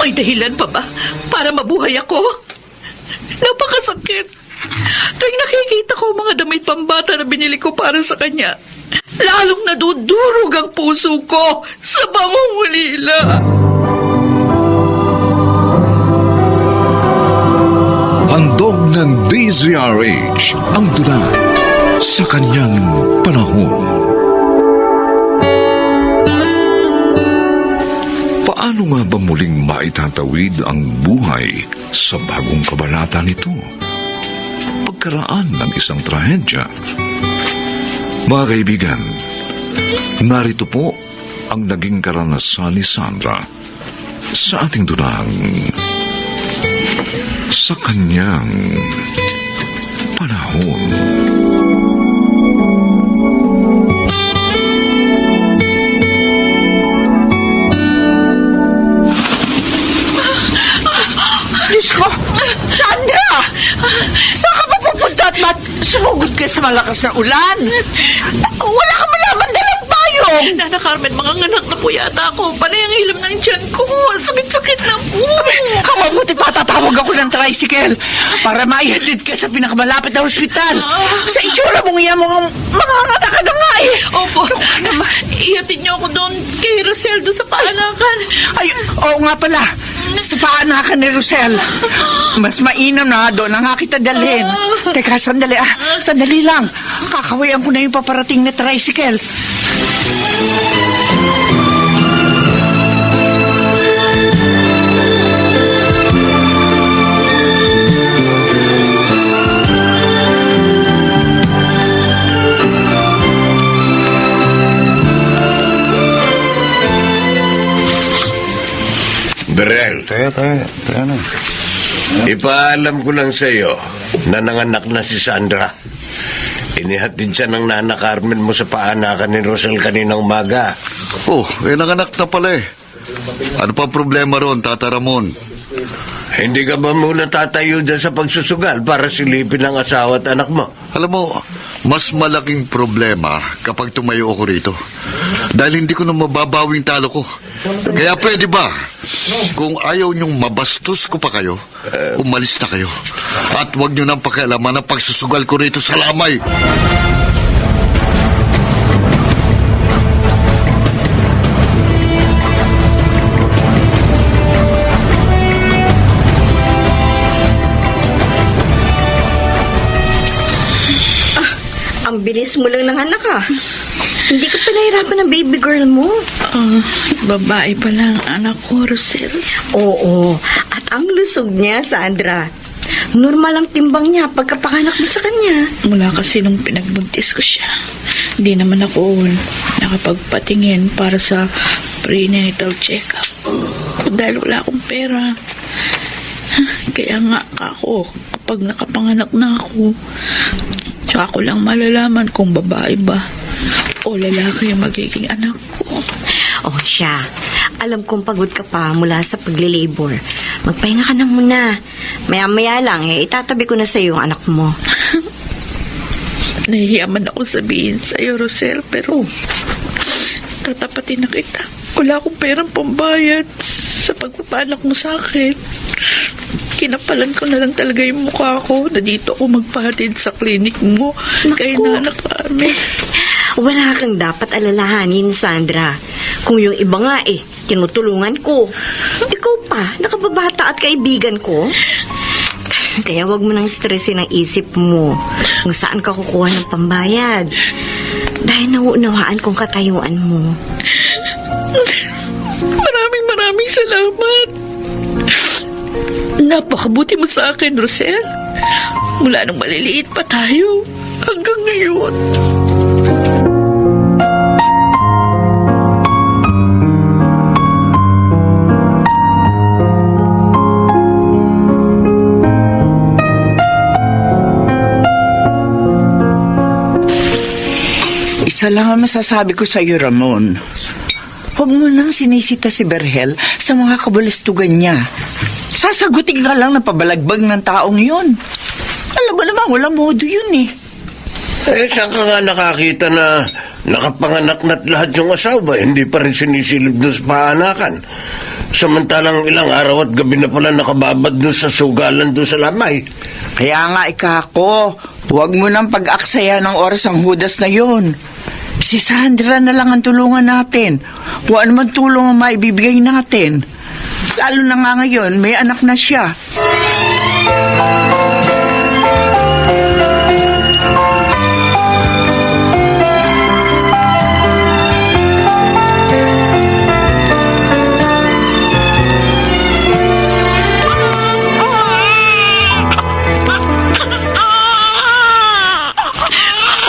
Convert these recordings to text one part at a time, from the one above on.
May dahilan pa ba para mabuhay ako? Napakasakit. Tuwing nakikita ko ang mga damit pambata na binili ko para sa kanya, lalong nadudurog ang puso ko sa pangungulila. Handog ng DZRH ang tula sa kanyang panahon. Paano nga ba muling maitatawid ang buhay sa bagong kabanata nito? Pagkaraan ng isang trahedya. Mga kaibigan, narito po ang naging karanasan ni Sandra sa ating tulang sa kanyang panahon. Diyos ko! Sandra! Saan ka pa pupunta at sumugod ka sa malakas na ulan? Wala ka malaman dalang payong! Nana Carmen, mga nganak na po yata ako. Panay ang hilam ng tiyan ko. Sakit-sakit na po. Mabuti pa tatawag ako ng tricycle para maihatid ka sa pinakamalapit na ospital. Sa itsura mong iyan mga anak ka na nga eh. Opo. Ihatid niyo ako doon kay Rosel doon sa paanakan. Ay, oo nga pala. Sa paanakan ni Rosel. Mas mainam na doon ang kita dalhin. Teka, sandali sandali lang. Kakawayan ko na yung paparating na tricycle. Berel, Tayo na. ipaalam ko lang sa iyo na nanganak na si Sandra. Inihatid siya ng Nana Carmen mo sa paanakan ni Rosel kaninang umaga. Oh, nanganak na pala eh. Ano pa problema ron, Tata Ramon? Hindi ka ba muna tatayo dyan sa pagsusugal para silipin ang asawa at anak mo? Alam mo, mas malaking problema kapag tumayo ako rito. Dahil hindi ko na mababawing talo ko. Kaya pwede ba, kung ayaw niyong mabastos ko pa kayo, umalis na kayo. At huwag niyo nang pakialaman ang pagsusugal ko rito sa lamay. Ang bilis mo lang ng anak Hindi ka pa nahirapan ng baby girl mo. Babae pa lang anak ko, Rosel. Oo, at ang lusog niya, Sandra. Normal ang timbang niya pagkapanganak mo sa kanya. Mula kasi nung pinagbuntis ko siya, hindi naman ako nakapagpatingin para sa prenatal check-up. Dahil wala akong pera. Kaya nga ako, kapag nakapanganak na ako, tsaka ko lang malalaman kung babae ba o lalaki yung magiging anak ko. Oh, siya. Alam kong pagod ka pa mula sa pagle-labor. Magpahinga ka na muna. Maya-maya lang, itatabi ko na sa iyo ang anak mo. Nahihiya man ako sabihin sa'yo, Rosel, pero tatapatin na kita. Wala akong perang pambayad sa pagpapanak mo sa akin. Kinapalan ko na lang talaga yung mukha ko na dito ako magpahatid sa klinik mo. Kay Nana Carmen. Wala kang dapat alalahanin, Sandra. Kung yung iba nga tinutulungan ko. Ikaw pa, nakababata at kaibigan ko. Kaya wag mo nang stressin ang isip mo kung saan ka kukuha ng pambayad. Dahil nauunawaan kong katayuan mo. Maraming salamat. Napakabuti mo sa akin, Rosel. Mula nung maliliit pa tayo hanggang ngayon. Isa lang ang masasabi ko sa iyo, Ramon. Huwag mo nang sinisita si Berhel sa mga kabalastugan niya. Sasagutin ka lang na pabalagbag ng taong yun. Alam mo naman, walang modo yun Saan ka nga nakakita na nakapanganak na't lahat yung asawa, hindi pa rin sinisilip doon sa paanakan? Samantalang ilang araw at gabi na pala nakababad doon sa sugalan doon sa lamay. Kaya nga, ikako, huwag mo nang pag-aksaya ng oras ang hudas na yun. Si Sandra na lang ang tulungan natin. Kung ano man tulong ang maibibigay natin. Lalo na nga ngayon, may anak na siya.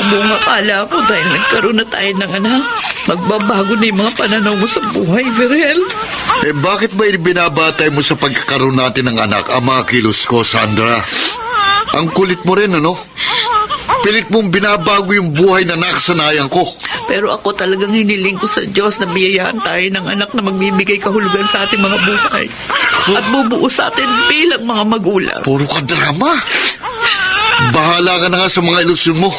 Buong akala ko dahil nagkaroon na tayo ng anak, magbabago na yung mga pananaw mo sa buhay, Verel. Bakit ba binabatay mo sa pagkakaroon natin ng anak ang mga kilos ko, Sandra? Ang kulit mo rin, ano? Pilit mong binabago yung buhay na nakasanayan ko. Pero ako talagang hiniling ko sa Diyos na biyayaan tayo ng anak na magbibigay kahulugan sa ating mga buhay at bubuo sa atin bilang mga magulang. Puro ka drama. Bahala ka na nga sa mga ilusyon mo.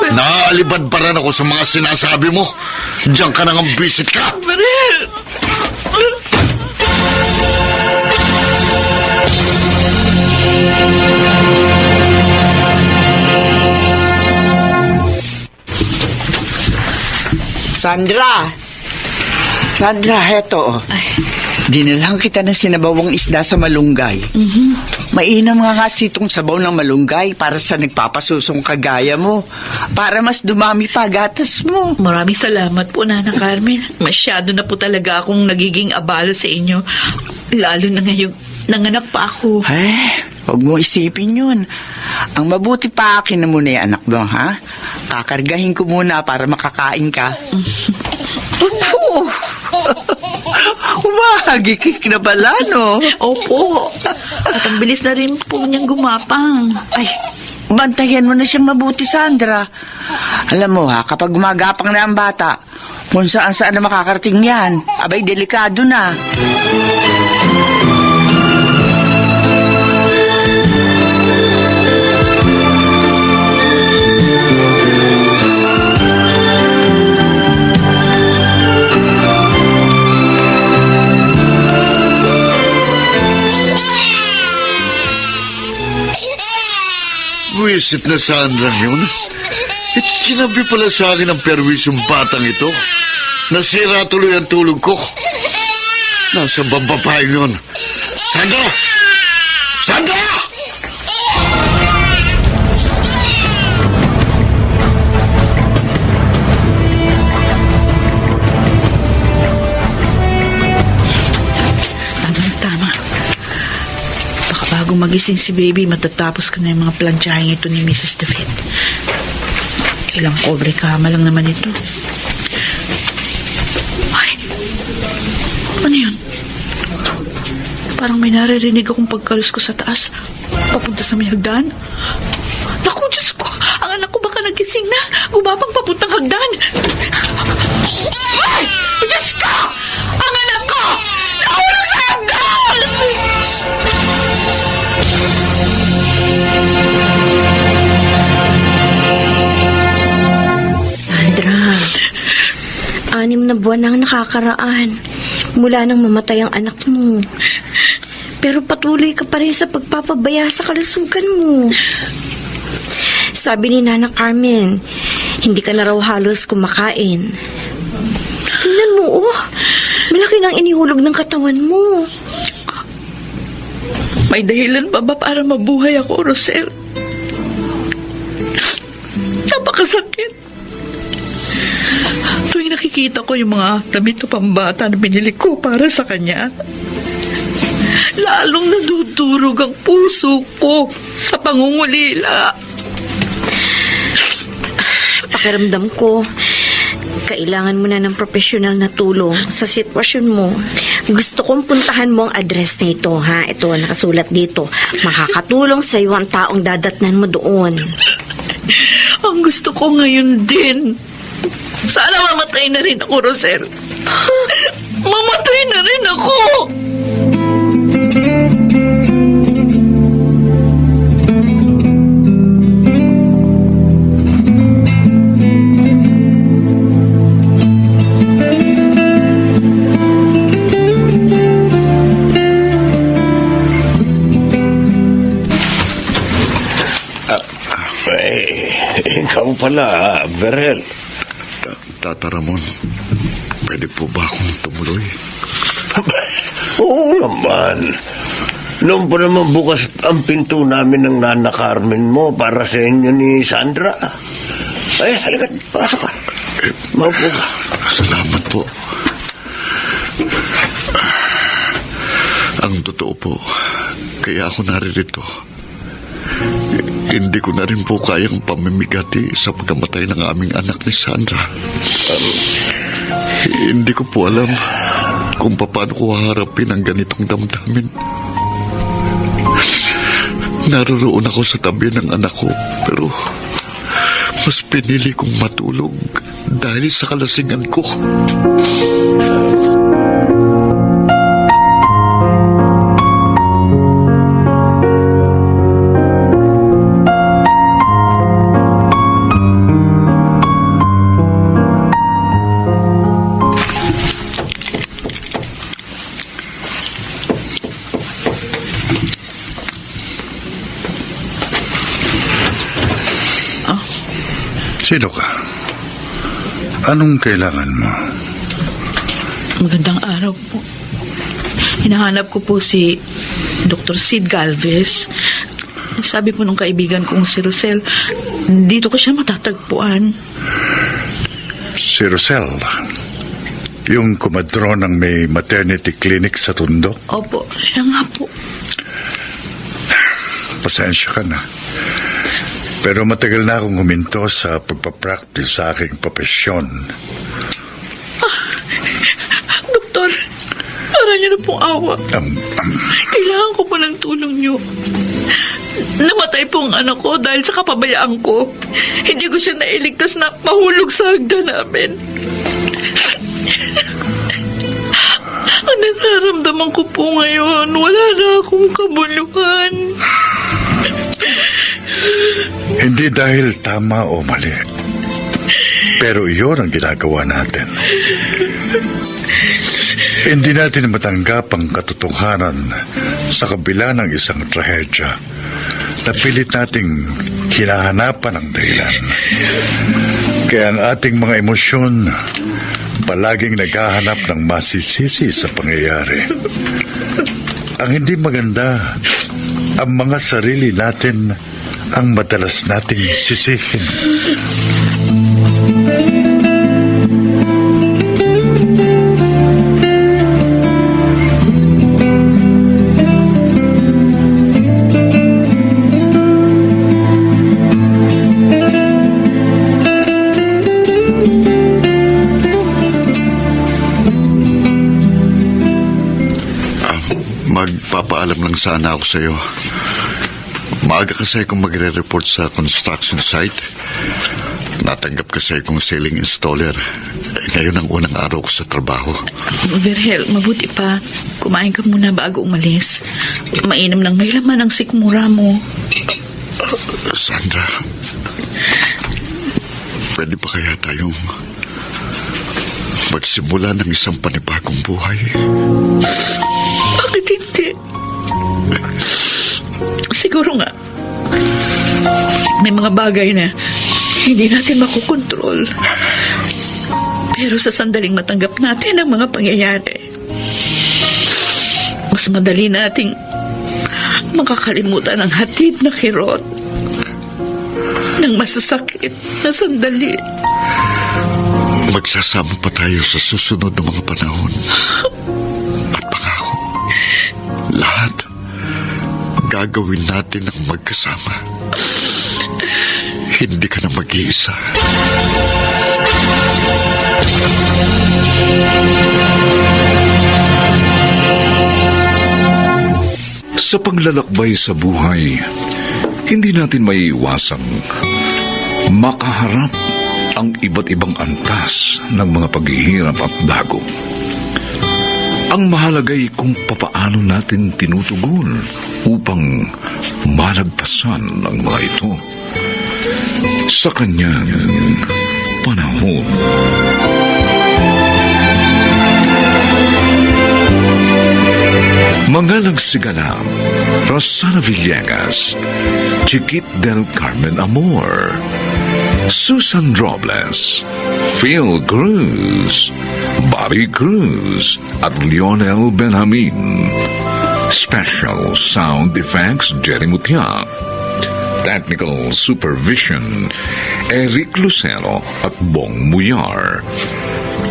Naaalibad pa rin ako sa mga sinasabi mo. Diyan ka nang bisit ka. Verel! Sandra! Sandra, heto. Dinalang kita ng sinabawang isda sa malunggay. Mainam nga itong sabaw ng malunggay para sa nagpapasusong kagaya mo. Para mas dumami pa gatas mo. Maraming salamat po, Nana Carmen. Masyado na po talaga akong nagiging abala sa inyo. Lalo na ngayong nanganak pa ako. Huwag mo isipin yun. Ang mabuti pa akin na muna yung anak mo, ha? Kakargahin ko muna para makakain ka. Umahagikik na pala, no? Opo. At ang bilis na rin po niyang gumapang. Ay, bantayan mo na siyang mabuti, Sandra. Alam mo ha, kapag gumagapang na ang bata, kung saan na makakarating yan, abay, delikado na. Wisit na Sandra yun. At kinabi pala sa akin ang perwisyong batang ito. Nasira tuloy ang tulog ko. Nasa baba pa yun. Sandra! Sandra! Tama. Baka bago magising si baby, matatapos ko na yung mga planchahin ito ni Mrs. David. Ilang kobre kama lang naman ito. Ay! Ano yun? Parang may naririnig akong pagkalos ko sa taas. Papunta sa may hagdan. Naku, Diyos ko! Ang anak ko baka nagising na. Gumapang papuntang hagdan. Ay! Diyos ko! Ang anak ko! Nahulog sa hagdan! Sandra, 6 na buwan nang nakakaraan mula nang mamatay ang anak mo. Pero patuloy ka pa rin sa pagpapabaya sa kalusugan mo. Sabi ni Nana Carmen, hindi ka na raw halos kumakain. Tingnan mo, malaki nang inihulog ng katawan mo. May dahilan pa ba para mabuhay ako, Rosel? Napakasakit. Tuwing nakikita ko yung mga damit o pambata na binili ko para sa kanya, lalong nadudurog ang puso ko sa pangungulila. Pakiramdam ko, kailangan mo na ng profesional na tulong sa sitwasyon mo. Gusto kong puntahan mo ang address na ito, ha? Ito, nakasulat dito. Makakatulong sa iyo ang taong dadatnan mo doon. Ang gusto ko ngayon din, sana mamatay na rin ako, Rosel. Mamatay na rin ako! pala, Verhel. Tata Ramon, pwede po ba akong tumuloy? Oo naman. Noon pa naman bukas ang pinto namin ng Nana Carmen mo para sa inyo ni Sandra. Ay, halika, pasok ka. Maupo ka. Salamat po. Ang totoo po, kaya ako naririto. Hindi ko na rin po kayang pamimigati sa pagkamatay ng aming anak ni Sandra. Hindi ko po alam kung paano ko haharapin ang ganitong damdamin. Naroon ako sa tabi ng anak ko, pero mas pinili kong matulog dahil sa kalasingan ko. Sino ka? Anong kailangan mo? Magandang araw po. Hinahanap ko po si Dr. Sid Galvez. Sabi po nung kaibigan kong si Rosel, dito ko siya matatagpuan. Si Rosel, yung kumadro ng may maternity clinic sa Tondo. Opo, siya nga po. Pasensya ka na. Pero matagal na akong huminto sa pagpapractice sa aking profesyon. Doktor, para niyo na pong awa. Kailangan ko po ng tulong niyo. Namatay po ang anak ko dahil sa kapabayaan ko. Hindi ko siya nailigtas na mahulog sa hagdan namin. Ang nararamdaman ko po ngayon, wala na akong kabuluhan. Hindi dahil tama o mali. Pero iyon ang ginagawa natin. Hindi natin matanggap ang katotohanan sa kabila ng isang trahedya na pilit nating hinahanapan ang dahilan. Kaya ang ating mga emosyon palaging naghahanap ng masisisi sa pangyayari. Ang hindi maganda, ang mga sarili natin ang madalas nating sisihin. Magpapaalam lang sana ako sa iyo. Maaga kasi akong magre-report sa construction site. Natanggap kasi akong ceiling installer. Ngayon ang unang araw ko sa trabaho. Verhel, mabuti pa. Kumain ka muna bago umalis. Mainam ng may laman ang sikmura mo. Sandra, pwede pa kaya tayong magsimula ng isang panibagong buhay? Bakit hindi? Siguro nga, may mga bagay na hindi natin makukontrol. Pero sa sandaling matanggap natin ang mga pangyayari, mas madali nating makakalimutan ang hatid na kirot ng masasakit na sandali. Magsasama pa tayo sa susunod na mga panahon. At pangako, lahat gagawin natin ang magkasama. Hindi ka na mag-iisa. Sa paglalakbay sa buhay, hindi natin maiiwasang makaharap ang iba't ibang antas ng mga paghihirap at dagok. Ang mahalagay kung papaano natin tinutugon upang malagpasan ang mga ito sa kanyang panahon. Mga nagsigala, Rosana Villegas, Chiquit del Carmen Amor, Susan Robles, Phil Cruz, Bobby Cruz, at Lionel Benjamin. Special Sound Effects, Jerry Mutia. Technical Supervision, Eric Lucero at Bong Muyar.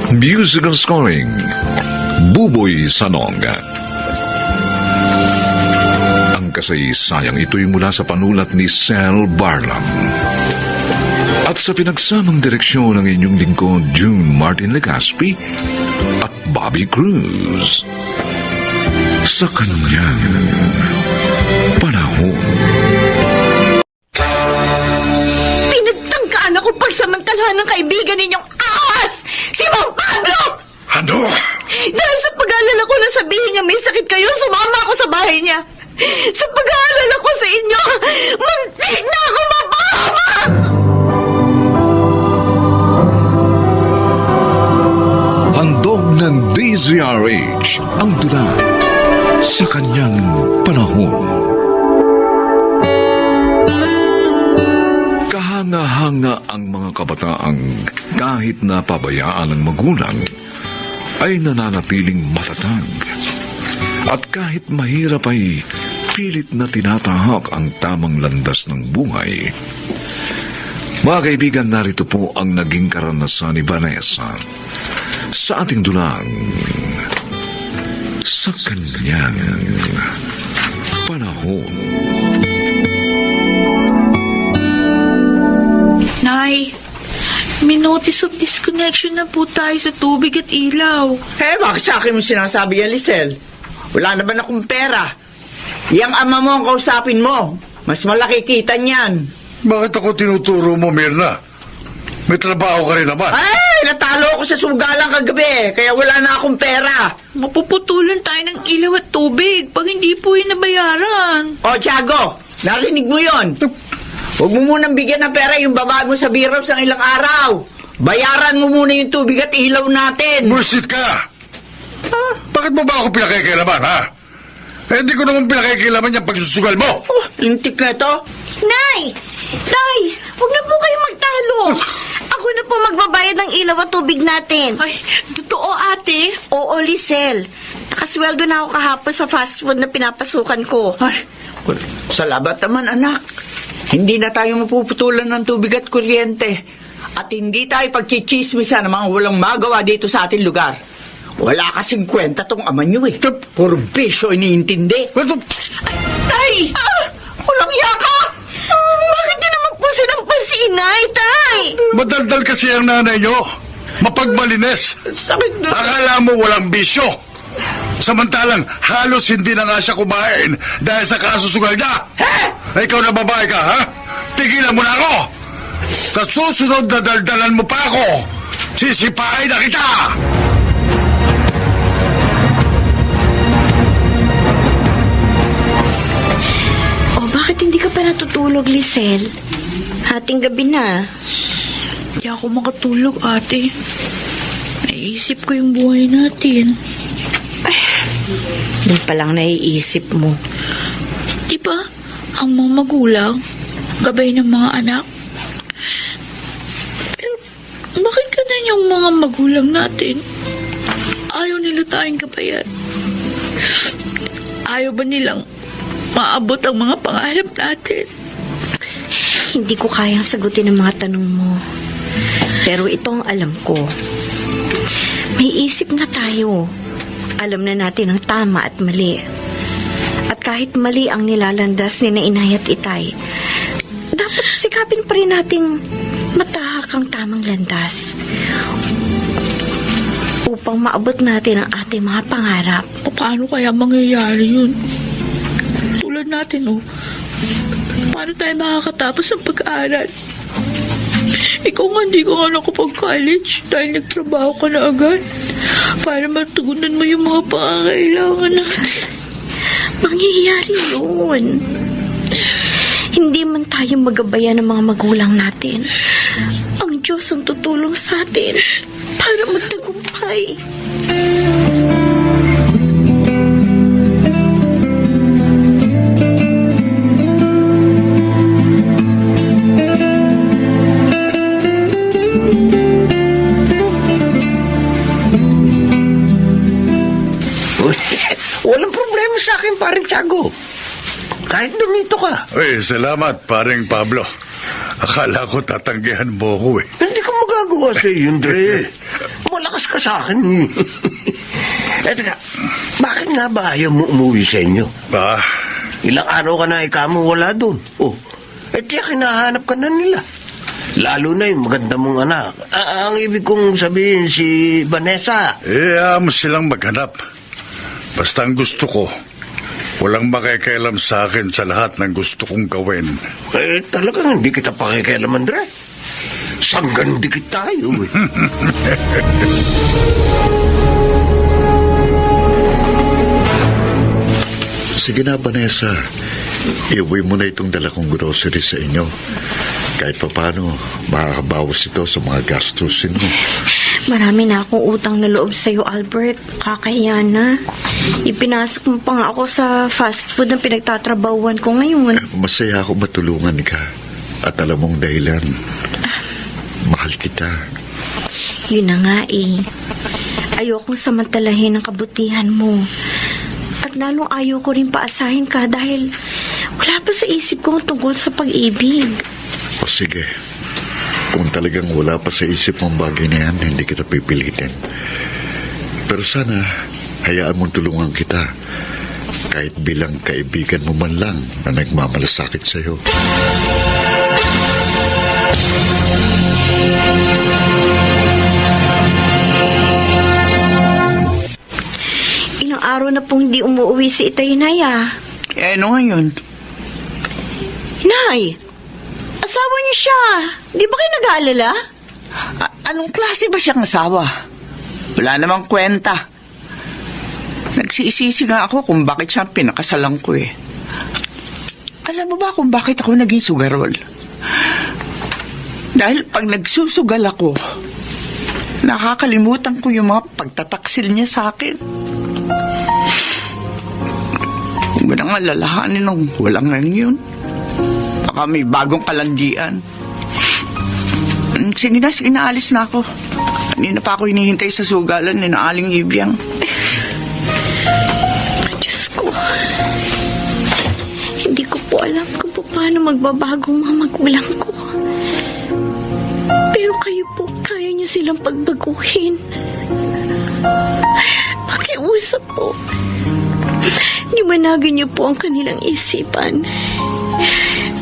Musical Scoring, Buboy Sanonga. Ang kasaysayang ito'y mula sa panulat ni Sel Barlam. At sa pinagsamang direksyon ng inyong lingkod, June Martin Legaspi at Bobby Cruz. Sa kanyang panahon. Pinagtangkaan ako pagsamantalahan ng kaibigan ninyong awas! Si Mang Pablo! Ano? Dahil sa pag-aalala ko na sabihin niya may sakit kayo, sumama ako sa bahay niya. Sa pag-aalala ko sa inyo, muntik na ako mapahamak! Handog ng DZRH ang tula sa kanyang panahon. Kahanga-hanga ang mga kabataang kahit na pabayaan ng magulang ay nananatiling matatag. At kahit mahirap ay pilit na tinatahak ang tamang landas ng buhay. Mga kaibigan, narito po ang naging karanasan ni Vanessa sa ating dulang sa kanyang panahon. Nay, may notice of disconnection na po tayo sa tubig at ilaw. Eh, bakit sa akin mo sinasabi yan, Lisel? Wala naman akong pera. Yang ama mo ang kausapin mo. Mas malaki kita niyan. Bakit ako tinuturo mo, Mirna? May trabaho ka rin naman. Ay, natalo ako sa sugalang kagabi, kaya wala na akong pera. Mapuputulan tayo ng ilaw at tubig pag hindi po yun nabayaran. O, Tiago, narinig mo yon. Huwag mo munang bigyan ng pera yung babae mo sa biros ng ilang araw. Bayaran mo muna yung tubig at ilaw natin. Bullshit ka! Bakit mo ba ako pinakikilaman, ha? Eh, hindi ko naman pinakikilaman yung pagsusugal mo. Oh, lintik na ito. Nay! Nay! Huwag na po kayo magtalo! Ako na po magbabayad ng ilaw at tubig natin. Ay, totoo ate. Oo, Lisel. Nakasweldo na ako kahapon sa fast food na pinapasukan ko. Ay, salamat naman, anak. Hindi na tayo mapuputulan ng tubig at kuryente. At hindi tayo pagchichismisan ng mga walang magawa dito sa ating lugar. Wala kasing kwenta tong ama nyo eh. Puro bisyo iniintindi. Tay! Walang yaka! Bakit niyo naman po sinampal si inay, tay? Madaldal kasi ang nanay nyo. Mapagmalinis. Sakit na. Akala mo walang bisyo. Samantalang halos hindi na nga siya kumain dahil sa kasusugal niya. Ikaw na babae ka, ha? Tigilan mo na ako! Sa susunod na daldalan mo pa ako, sisipain na kita! O, bakit hindi ka pa natutulog, Lisel? Hating gabi na. Hindi ako makatulog ate. Naisip ko yung buhay natin. Doon pa lang naiisip mo. Di ba, ang mga magulang, gabay ng mga anak. Pero, bakit ganun yung mga magulang natin? Ayaw nila tayong gabayan. Ayaw ba nilang maabot ang mga pangarap natin? Hindi ko kayang sagutin ang mga tanong mo. Pero ito ang alam ko. May isip na tayo. Alam na natin ang tama at mali. At kahit mali ang nilalandas ni na Inay at Itay, dapat sikapin pa rin nating matahak ang tamang landas upang maabot natin ang ating mga pangarap. Paano kaya mangyayari yun? Tulad natin, paano tayo makakatapos ng pag-aaral? Ikaw nga, hindi ka nga nakapag-college dahil nagtrabaho ka na agad para matugunan mo yung mga pangangailangan natin. Mangyayari yun. Hindi man tayo magabayan ng mga magulang natin. Ang Diyos ang tutulong sa atin para magtagumpay. Walang problema sa akin, paring Tiago. Kahit dumito ka. Uy, salamat, paring Pablo. Akala ko tatanggihan mo ko eh. Hindi ko magagawa sa iyo, Andre. Malakas ka sa akin eh. Eh, teka, bakit nga ba ayaw mo umuwi sa inyo? Ah, Ilang araw ka na ikaw mo wala doon. Oh, tiyak hinahanap ka na nila. Lalo na yung maganda mong anak. Ang ibig kong sabihin si Vanessa. mo silang maghanap. Basta ang gusto ko, walang makikialam sa akin sa lahat ng gusto kong gawin. Talagang hindi kita pakikialam, Andre. Sanggan dikit tayo eh. Sige na, Vanessa. Iuwi mo na itong dala kong grocery sa inyo. Kahit pa paano, makakabawas ito sa mga gastusin mo. Marami na akong utang na loob sa'yo, Albert. Kakahiya na. Ipinasok mo pa nga ako sa fast food na pinagtatrabahuan ko ngayon. Masaya ako matulungan ka. At alam mong dahilan. Mahal kita. Yun na nga eh. Ayokong samantalahin ang kabutihan mo. At lalong ayaw ko rin paasahin ka dahil wala pa sa isip ko ang tungkol sa pag-ibig. O sige. Kung talagang wala pa sa isip mong bagay na yan, hindi kita pipilitin. Pero sana, hayaan mong tulungan kita. Kahit bilang kaibigan mo man lang na nagmamalasakit sa'yo. Ilang araw na pong hindi umuwi si Itay, Nay, ah. Ano ngayon? Nay! Asawa niyo siya. Di ba kayo nag-aalala? Anong klase ba siyang asawa? Wala namang kwenta. Nagsisisi nga ako kung bakit siya pinakasalan ko eh. Alam mo ba kung bakit ako naging sugarol? Dahil pag nagsusugal ako, nakakalimutan ko yung mga pagtataksil niya sa akin. Huwag mo nang alalahanin nung walang ngayon. Baka may bagong kalandian. Sige na, alis na ako. Kanina pa ako hinihintay sa sugalan ni Aling Ibiang. Diyos ko. Hindi ko po alam kung paano magbabago ang mga magulang ko. Pero kayo po, kaya niyo silang pagbaguhin. Pakiusap po. Liwanagin niyo po ang kanilang isipan.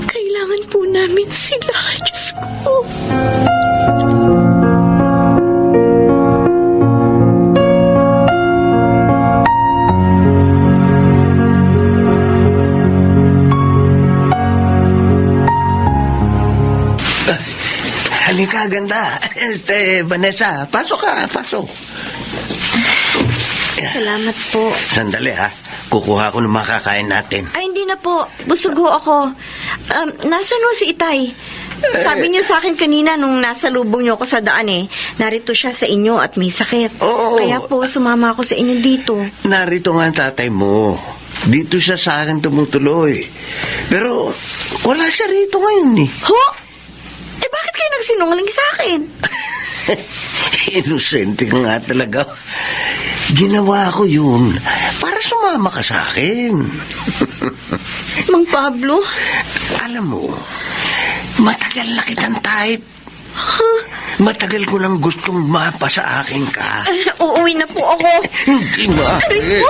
Kailangan po namin sila, Diyos ko. Halika, ganda. Vanessa, pasok ka, pasok. Salamat po. Sandali ha, kukuha ko ng makakain natin. Ay, hindi na po. Busog ho ako. Nasaan ho si Itay? Sabi niyo sa akin kanina nung nasa lubong niyo ako sa daan eh. Narito siya sa inyo at may sakit. Oo. Kaya po, sumama ako sa inyo dito. Narito nga ang tatay mo. Dito siya sa akin tumutuloy. Pero wala siya rito ngayon eh. Ho? Eh, bakit kayo nagsinungaling sa akin? Inosente ka nga talaga. Ginawa ko yun para sumama ka sa akin. Mang Pablo? Alam mo, matagal na kitang type. Matagal ko nang gustong mapa sa akin ka. Uuwi na po ako. Hindi ba? Aray po!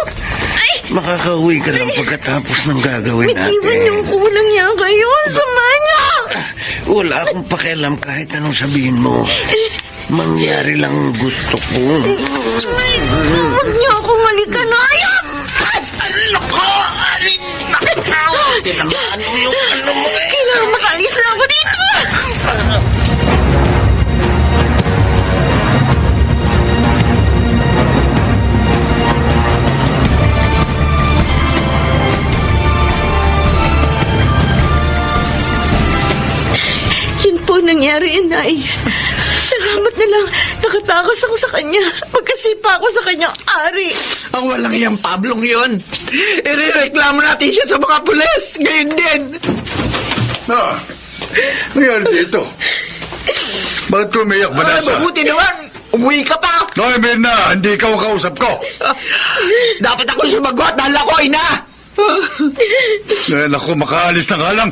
Ay! Makakauwi ka lang pagkatapos ng gagawin natin. Bitiwan niyo ko. Walang niya kayo. Sama niya! Wala akong pakialam kahit anong sabihin mo. Mangyari lang ang gusto ko. Ay, huwag niyo akong manikanayap! Ano ko? Tinamaan mo yung ano mo eh. Kailangan makalis na ako dito! Yun po nangyari, Inay. Salamat na lang. Nakatakas ako sa kanya. Pagkasipa ako sa kanyang ari. Ang walang iyang Pablong yun. Irereklamo natin siya sa mga pulis. Ngayon din. Nangyari dito? Bakit ko umiyak, Vanessa? Mabuti naman. Umuwi ka pa! Noy, Mirna, hindi ikaw ang kausap ko. Dapat ako sumagot dahil ako, ina! Dahil ako makaalis na nga lang.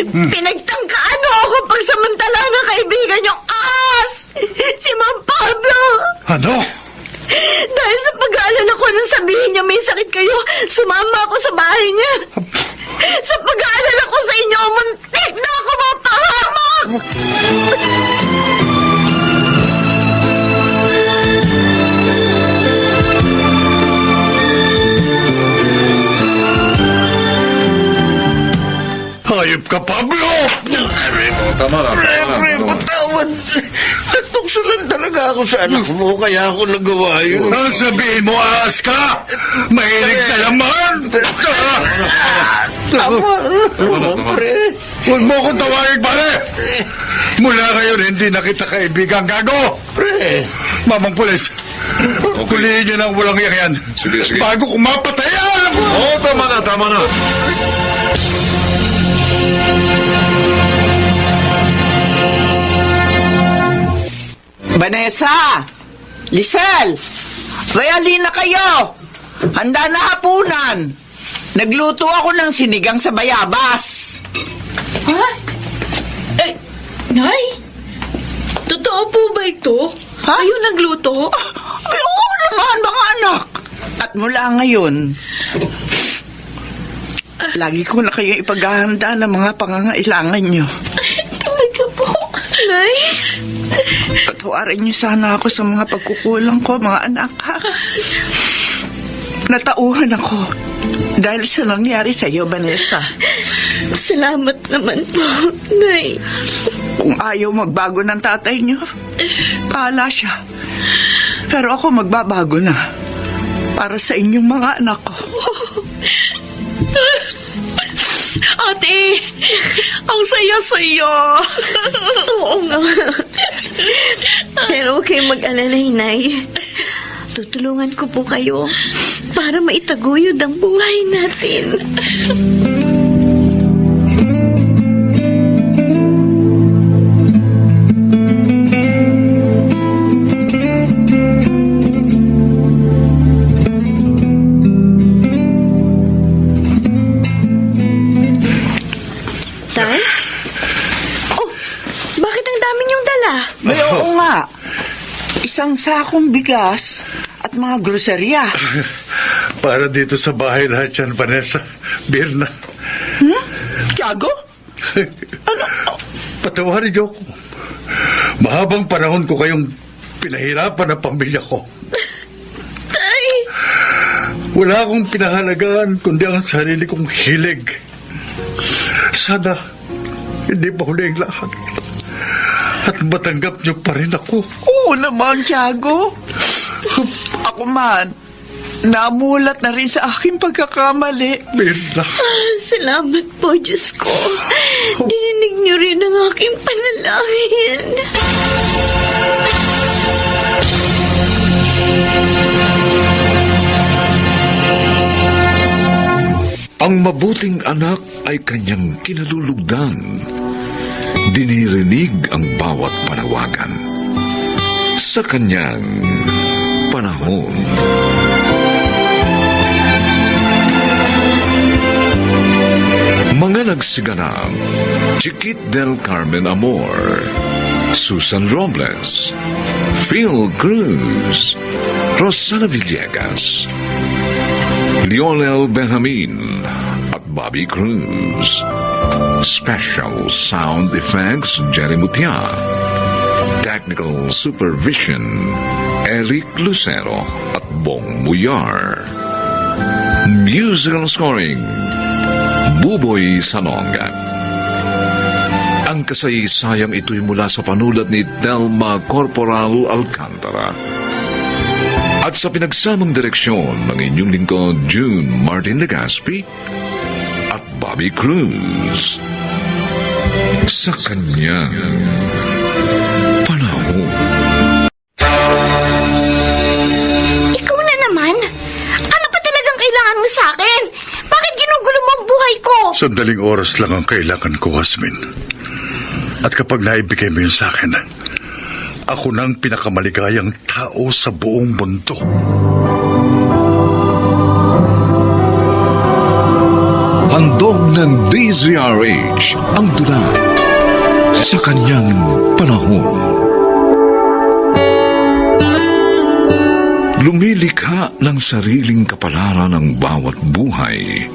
Pinagtangkaan mo ako pagsamantala ng kaibigan niyong as! Si Mang Pablo! Ano? Dahil sa pag-aalala ko nang sabihin niya may sakit kayo, sumama ako sa bahay niya. Sa pag-aalala ko sa inyo, muntik na ako mapahamak! Hayop ka, Pablo! Tama na. Pre, patawad. Natukso lang talaga ako sa anak mo, kaya ako nagawa yun. Ang sabihin mo, aas ka! Mahilig sa laman! Tama, pre. Huwag mo akong tawagin, pare! Mula ngayon, hindi na kita kaibigan, gago! Pre. Mamang pulis, kulihin niyo ng walang yan. Sige, sige. Bago ko mapatayan! Oo, tama na. Vanessa! Lisel! Bayali na kayo! Handa na hapunan! Nagluto ako ng sinigang sa bayabas. Ha? Eh, Nay? Totoo po ba ito? Ha? Kayo nagluto? Ay, oo naman, mga anak. At mula ngayon, lagi ko na kayo ipaghahanda ng mga pangangailangan nyo. Talaga po. Nay? Patawarin niyo sana ako sa mga pagkukulang ko, mga anak, ha? Natauhan ako dahil sa nangyari sa iyo, Vanessa. Salamat naman po, Nay. Kung ayaw magbago ng tatay niyo, bahala siya. Pero ako magbabago na para sa inyong mga anak ko. Ate, ang saya-saya. Oo nga. Pero huwag kayong mag-alala, Nay. Tutulungan ko po kayo para maitaguyod ang buhay natin. Tay? Oh, bakit ang dami niyong dala? May oo nga. Isang sakong bigas at mga groserya. Para dito sa bahay lahat yan, Vanessa. Birna. Tiago? Patawarin niyo ako. Mahabang panahon ko kayong pinahirapan ang pamilya ko. Tay! Wala akong pinahalagaan kundi ang sarili kong hilig. Sana hindi pa huli ang lahat. At matanggap niyo pa rin ako. Oo naman, Tiago. Ako man, namulat na rin sa aking pagkakamali. Birna. Salamat po, Diyos ko. Dininig niyo rin ang aking panalangin. Ang mabuting anak ay kanyang kinalulugdan. Dinirinig ang bawat panawagan. Sa kanyang panahon. Mga nagsiganap, Chiquit del Carmen Amor, Susan Robles, Phil Cruz, Rosana Villegas, Lionel Benjamin at Bobby Cruz. Special Sound Effects, Jerry Mutia. Technical Supervision, Eric Lucero at Bong Muyar. Musical Scoring, Buboy Sanonga. Ang kasaysayang ito'y mula sa panulat ni Telma Corporal Alcantara. At sa pinagsamang direksyon ng inyong lingkod, June Martin Legaspi at Bobby Cruz. Sa kanyang panahon. Ikaw na naman? Ano pa talagang kailangan mo sa akin? Bakit ginugulo mo ang buhay ko? Sandaling oras lang ang kailangan ko, Jasmine. At kapag naibigay mo yun sa akin, ako ng pinakamaligayang tao sa buong mundo. Handog ng DZRH ang tula sa kanyang panahon. Lumilikha ng sariling kapalaran ang bawat buhay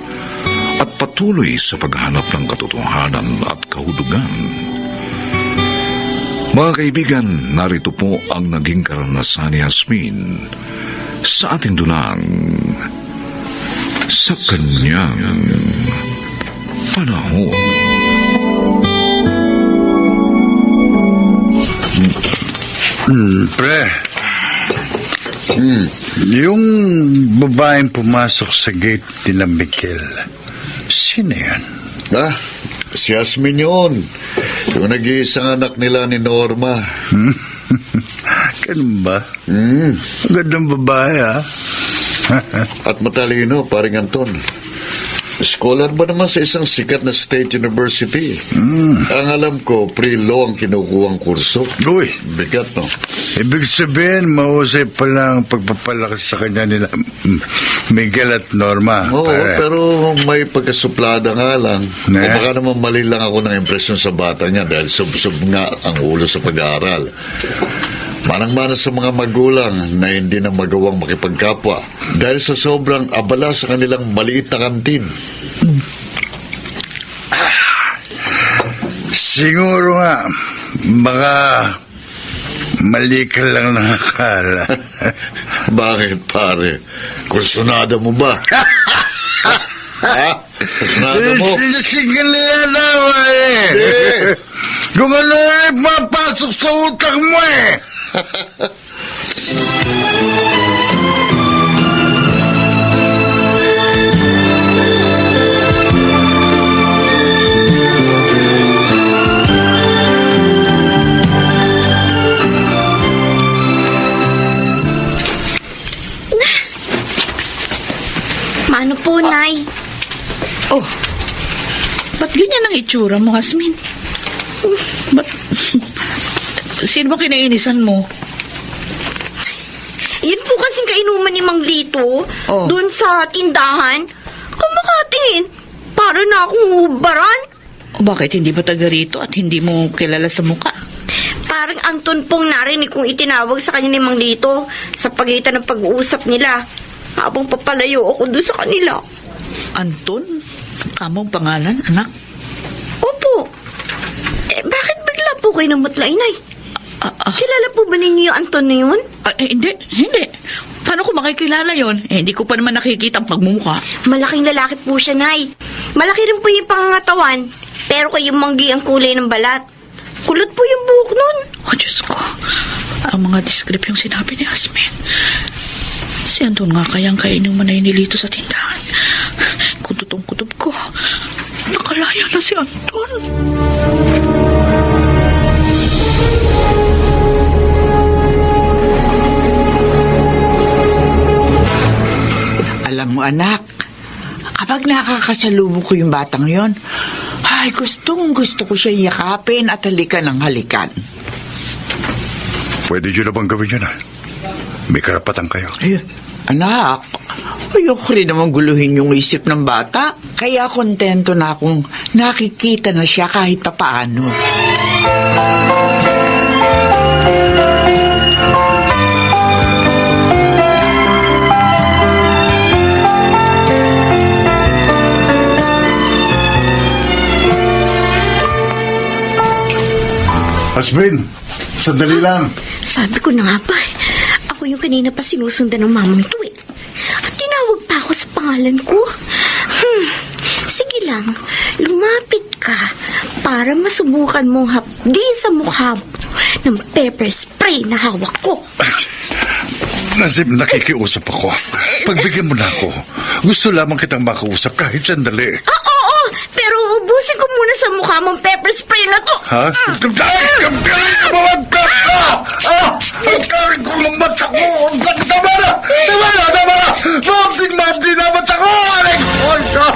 at patuloy sa paghanap ng katotohanan at kahulugan. Mga kaibigan, narito po ang naging karanasan ni Jasmine sa ating dulang sa kanyang panahon. Pre, yung babaeng pumasok sa gate ni Miguel, sino yan? Si Jasmine yun. Yung nag-iisang anak nila ni Norma. Ganun ba? Ang gandang babae, ha? At matalino, paring Anton. Scholar ba naman sa isang sikat na state university? Ang alam ko, pre-law ang kinukuhang kurso. Uy, Bigat, no? ibig sabihin, mahusay pala ang pagpapalakas sa kanya nila Miguel at Norma. Oo, pare. pero may pagkasuplada nga lang. O Ne? baka naman mali lang ako ng impresyon sa bata niya dahil sub-sub nga ang ulo sa pag-aaral. Manang-mana sa mga magulang na hindi na magawang makipagkapwa dahil sa sobrang abala sa kanilang maliit na kantin. Siguro nga, baka mali ka lang nakakala. Bakit, pare? Kursunada mo ba? Ha? Kursunada mo? Sige na yan naman eh. Kung ano ay papasok sa utak mo eh. Mano po, Nay? Oh, ba't ganyan ang itsura mo, Jasmine? Ba't... Sino ba kinainisan mo? Yun po kasing kainuman ni Mang Lito. Oh. Doon sa tindahan. Kumakatingin. Para na akong hubaran. O bakit hindi ba taga rito at hindi mo kilala sa muka? Parang Anton pong narinig kong itinawag sa kanya ni Mang Lito sa pagitan ng pag-uusap nila. Habang papalayo ako doon sa kanila. Anton? Kamong pangalan, anak? Opo. Bakit bigla po kayo namutla, Inay? Kilala po ba ninyo yung Anton na yun? Hindi. Paano ko makikilala yon? Hindi ko pa naman nakikita ang pagmumukha. Malaking lalaki po siya, Nay. Malaki rin po yung pangangatawan. Pero kayong manggi ang kulay ng balat. Kulot po yung buhok nun. Oh, Diyos ko. Ang mga description sinabi ni Jasmine. Si Anton nga kayang kainin mo na inilito sa tindahan. Kung totoong kutob ko, nakalaya na si Anton. Alam mo, anak, kapag nakakasalubong ko yung batang yon, ay, gusto ko siya yakapin at halikan ng halikan. Pwede nyo na bang gawin yun, ha? May karapatan kayo. Ay, anak, ayoko rin naman guluhin yung isip ng bata. Kaya kontento na akong nakikita na siya kahit papaano. Hasbin, sandali lang. Sabi ko na nga ba, ako yung kanina pa sinusundan ng mamang to eh. At tinawag pa ako sa pangalan ko. Sige lang, lumapit ka para masubukan mong hapdi sa mukha mo ng pepper spray na hawak ko. Nasib, nakikiusap ako. Pagbigyan mo na ako. Gusto lamang kitang makausap kahit sandali. Oo, pero ubusin ko muna sa mukha mong pepper spray na to. Ha? Ay, kamkarin ka! Mawag ka! Ang karin ko ng mata ko! Ang sakit! Tama na! Mabdi na mata ko! Aray ko!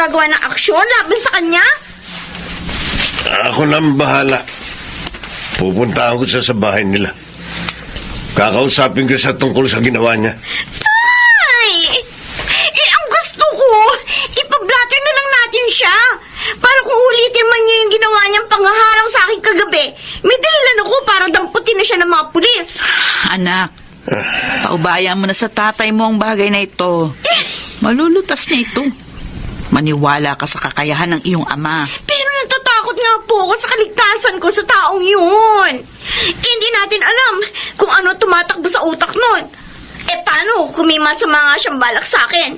gagawa ng aksyon laban sa kanya? Ako na ang bahala. Pupunta ako sa bahay nila. Kakausapin ko sa tungkol sa ginawa niya. Ay! Ang gusto ko, ipablatter na lang natin siya. Para kung ulitin man niya yung ginawa niyang pangaharang sa akin kagabi, may dahilan ako para damputin na siya ng mga pulis. Anak, paubayan mo na sa tatay mo ang bagay na ito. Malulutas na ito. Maniwala ka sa kakayahan ng iyong ama. Pero natatakot nga po ako sa kaligtasan ko sa taong yun. Hindi natin alam kung ano tumatakbo sa utak nun. Paano kung may masama nga siyang balak sa akin?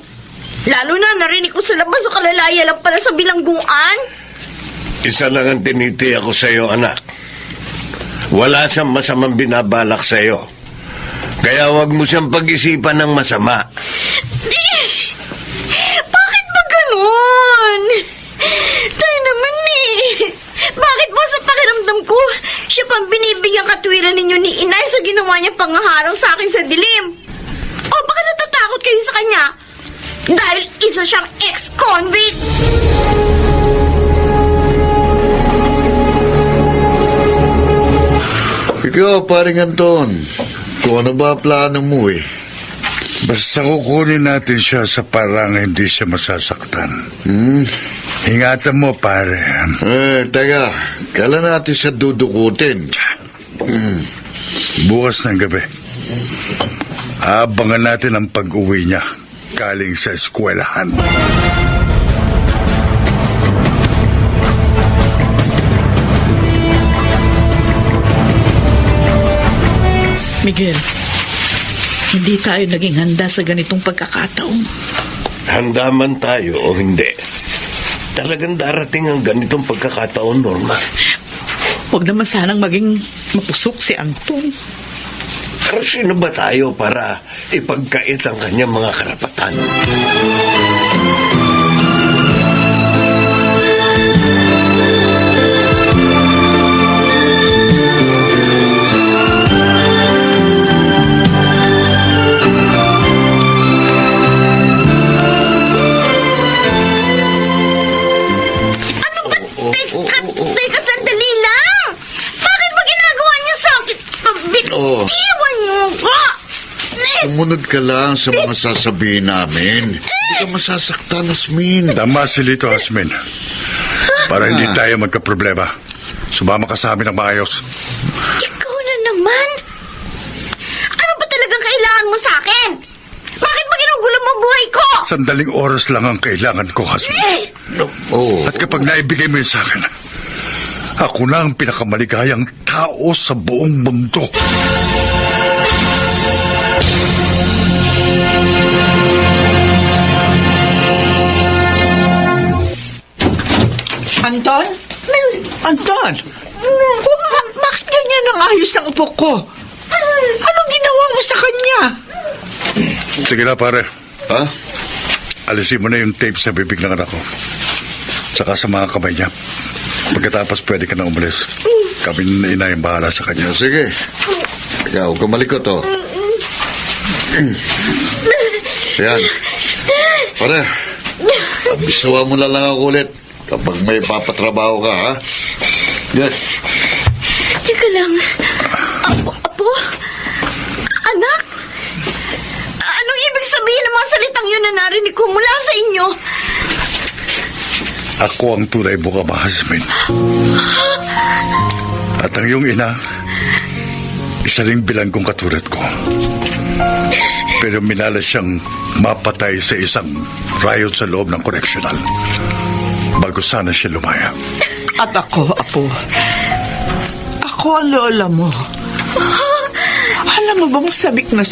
Lalo na narinig ko sa labas o kalalaya lang pala sa bilangguan. Isa lang ang tinitiya ko sa iyo, anak. Wala siyang masamang binabalak sa iyo. Kaya wag mo siyang pag-isipan ng masama. Bakit ba ganun? Tayo naman Bakit ba sa pakiramdam ko, siya pang binibigyang katwiran ninyo ni Inay sa ginawa niya pangaharang sa akin sa dilim? O baka natatakot kayo sa kanya? Dahil isa siyang ex-convict. Ikaw, paring Anton, kung ano ba plano mo Basta kukunin natin siya sa parang hindi siya masasaktan. Ingatan mo, pare. Teka, kailan natin siya dudukutin? Bukas ng gabi. Abangan natin ang pag-uwi niya galing sa eskwelahan. Miguel, hindi tayo naging handa sa ganitong pagkakataon. Handa man tayo o hindi, talagang darating ang ganitong pagkakataon, Norma. Huwag naman sanang maging mapusok si Anton. Pero sino ba tayo para ipagkait ang kanyang mga karapatan? Teka, sandali lang! Bakit ba ginagawa niyo sa akin? Iwan niyo ko! Sumunod ka lang sa mga sasabihin namin. Hindi ka masasaktan, Asmin. Tama si Lito, Asmin. Para hindi tayo magkaproblema. Sumama ka sa amin ng maayos. Ikaw na naman? Ano ba talagang kailangan mo sa akin? Bakit ba ginugulo mo ang buhay ko? Sandaling oras lang ang kailangan ko, Asmin. At kapag naibigay mo yun sa akin, ako na ang pinakamaligayang tao sa buong mundo. Anton? Anton? Bakit ganyan ang ayos ng upo ko? Anong ginawa mo sa kanya? Sige na, pare. Ha? Alisin mo na yung tape sa bibig ng anak ko. Saka sa mga kamay niya. Pagkatapos pwede ka na umalis. Kami na ina yung bahala sa kanya. Sige. Ikaw, huwag ka malikot, Yan. Pare, abisuwa mo na lang ako ulit kapag may papatrabaho ka, ha? Yes. Teka lang. Apo? Anak? Anong ibig sabihin ng mga salitang yun na narinig ko mula sa inyo? Ako ang tunay mong ama, Asmin. At ang iyong ina, isa ring bilanggong katulad ko. Pero minala siyang mapatay sa isang riot sa loob ng correctional bago sana siya lumaya. At ako, Apo. Ako ang lola mo. Alam mo bang sabik na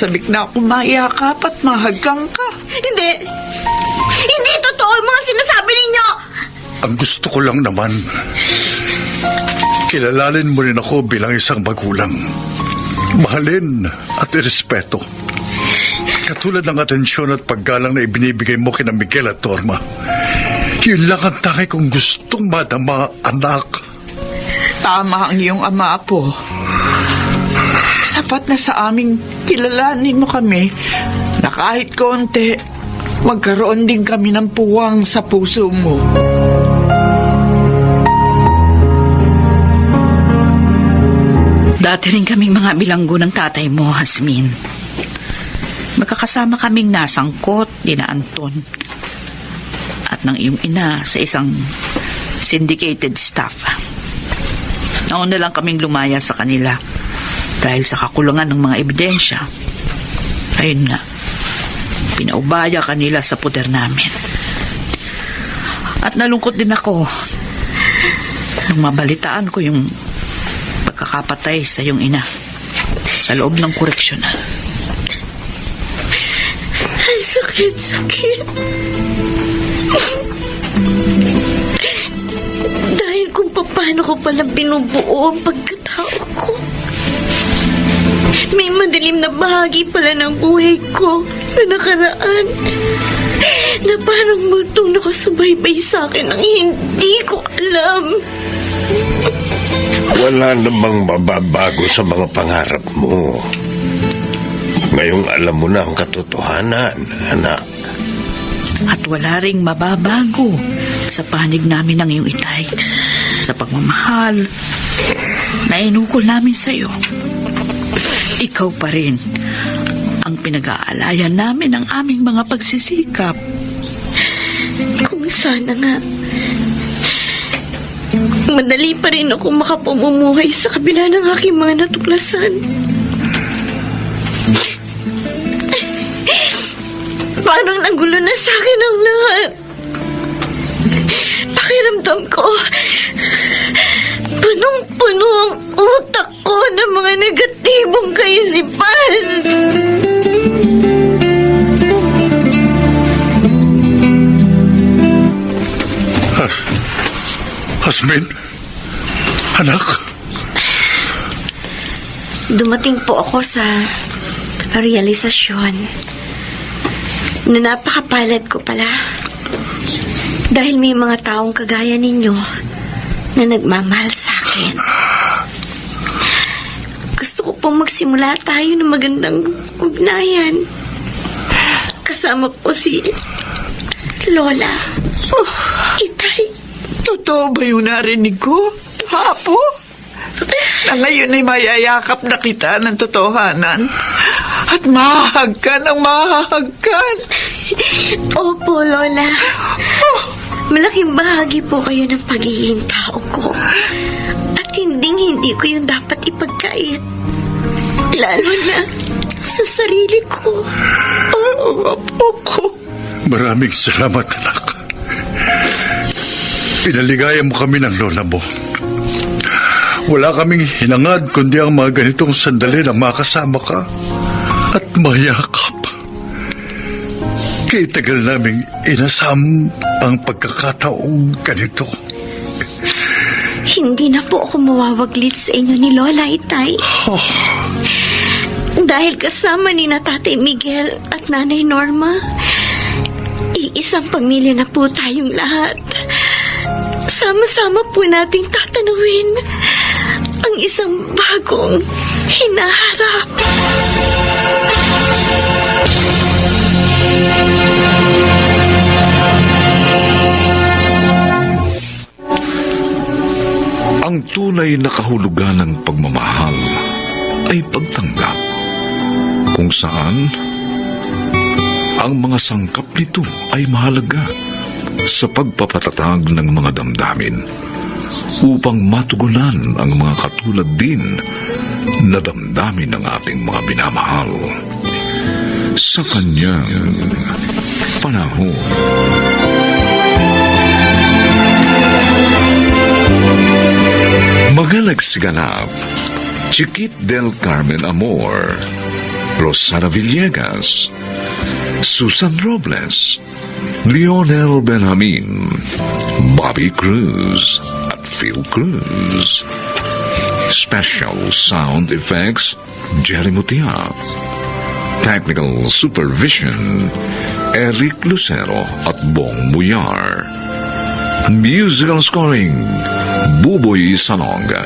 ako mayakap at mahagkang ka? Hindi. Hindi totoo yung mga sinasabi ninyo. Ang gusto ko lang naman, kilalanin mo rin ako bilang isang magulang. Mahalin at irespeto. Katulad ng atensyon at paggalang na ibinibigay mo kina Miguel at Norma. Yun lang ang takay kong gustong madama, anak. Tama ang iyong ama, Apo. Sapat na sa aming kilalanin mo kami na kahit konti, magkaroon din kami ng puwang sa puso mo. Dati rin kaming mga bilanggo ng tatay mo, Hasmin. Magkakasama kaming nasangkot, dina Anton. At ng iyong ina sa isang syndicated staff. Nauna lang kaming lumaya sa kanila dahil sa kakulangan ng mga ebidensya. Ayun nga, pinaubaya kanila sa puder namin. At nalungkot din ako nung mabalitaan ko yung pagkakapatay sa iyong ina sa loob ng koreksyonal. Ang sakit. Dahil kung paano ko palang binubuo ang pagkatao ko. May madilim na bahagi pala ng buhay ko sa nakaraan na parang multong nakasubaybay sa akin ang hindi ko alam. Wala namang mababago sa mga pangarap mo. Ngayong alam mo na ang katotohanan, anak. At wala ring mababago sa panig namin ng iyong itay, sa pagmamahal na inukol namin sa iyo. Ikaw pa rin ang pinag-aalayan namin ng aming mga pagsisikap. Kung sana nga, madali pa rin ako makapamumuhay sa kabila ng aking mga natuklasan. Parang nagulo na sa akin ang lahat. Pakiramdam ko, punong-puno ang utak ko ng mga negatibong kaisipan. Hasmin? Anak? Dumating po ako sa realisasyon na napakapalad ko pala. Dahil may mga taong kagaya ninyo na nagmamahal sa akin. Gusto ko pong magsimula tayo ng magandang ugnayan. Kasama po si Lola. Itay. Totoo ba yung narinig ko? Apo? Na ngayon ay mayayakap na kita ng totohanan at mahahag ka ng mahahagkan. Opo, Lola. Malaking bahagi po kayo ng pagiging tao ko. At hindi ko yung dapat ipagkait. Lalo na sa sarili ko. Apo ko. Maraming salamat, anak. Pinaligaya mo kami ng lola mo. Wala kaming hinangad kundi ang mga ganitong sandali na makasama ka at mayakap. Kaya tagal naming inasam ang pagkakataong ganito. Hindi na po ako mawawaglit sa inyo ni Lola, Itay. Dahil kasama ni na Tatay Miguel at Nanay Norma, iisang pamilya na po tayong lahat. Sama-sama po nating tatanawin ang isang bagong hinaharap. Ang tunay na kahulugan ng pagmamahal ay pagtanggap, kung saan ang mga sangkap nito ay mahalaga sa pagpapatatag ng mga damdamin upang matugunan ang mga katulad din na damdamin ng ating mga binamahal sa kanyang panahon. Mga nagsiganap: Chiquit del Carmen Amor, Rosana Villegas, Susan Robles, Lionel Benjamin, Bobby Cruz at Phil Cruz. Special sound effects, Jerry Mutia. Technical supervision, Eric Lucero at Bong Muyar. Musical scoring, Buboy Salonga.